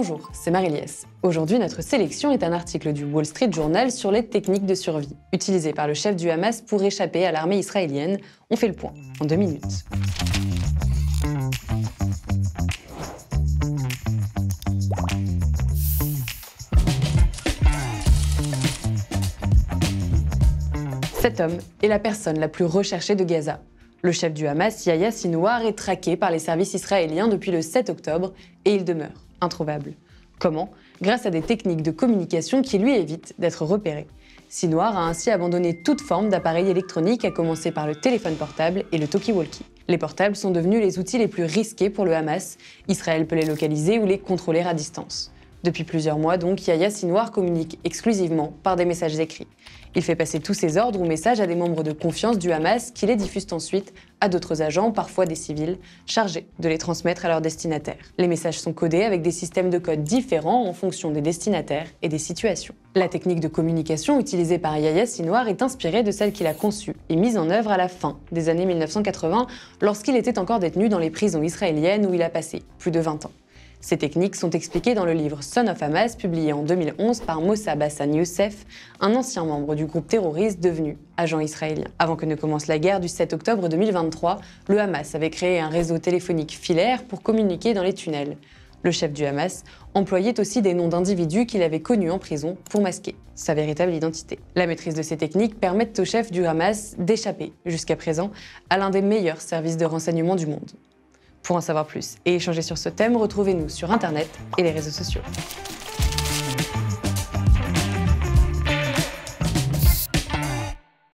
Bonjour, c'est Marie-Liesse. Aujourd'hui, notre sélection est un article du Wall Street Journal sur les techniques de survie utilisées par le chef du Hamas pour échapper à l'armée israélienne. On fait le point en 2 minutes. Cet homme est la personne la plus recherchée de Gaza. Le chef du Hamas, Yahya Sinwar, est traqué par les services israéliens depuis le 7 octobre et il demeure introuvable. Comment? Grâce à des techniques de communication qui lui évitent d'être repéré. Sinwar a ainsi abandonné toute forme d'appareil électronique, à commencer par le téléphone portable et le talkie-walkie. Les portables sont devenus les outils les plus risqués pour le Hamas. Israël peut les localiser ou les contrôler à distance. Depuis plusieurs mois donc, Yahya Sinwar communique exclusivement par des messages écrits. Il fait passer tous ses ordres ou messages à des membres de confiance du Hamas qui les diffusent ensuite à d'autres agents, parfois des civils, chargés de les transmettre à leurs destinataires. Les messages sont codés avec des systèmes de code différents en fonction des destinataires et des situations. La technique de communication utilisée par Yahya Sinwar est inspirée de celle qu'il a conçue et mise en œuvre à la fin des années 1980, lorsqu'il était encore détenu dans les prisons israéliennes où il a passé plus de 20 ans. Ces techniques sont expliquées dans le livre Son of Hamas, publié en 2011 par Mossab Hassan Youssef, un ancien membre du groupe terroriste devenu agent israélien. Avant que ne commence la guerre du 7 octobre 2023, le Hamas avait créé un réseau téléphonique filaire pour communiquer dans les tunnels. Le chef du Hamas employait aussi des noms d'individus qu'il avait connus en prison pour masquer sa véritable identité. La maîtrise de ces techniques permet au chef du Hamas d'échapper, jusqu'à présent, à l'un des meilleurs services de renseignement du monde. Pour en savoir plus et échanger sur ce thème, retrouvez-nous sur Internet et les réseaux sociaux.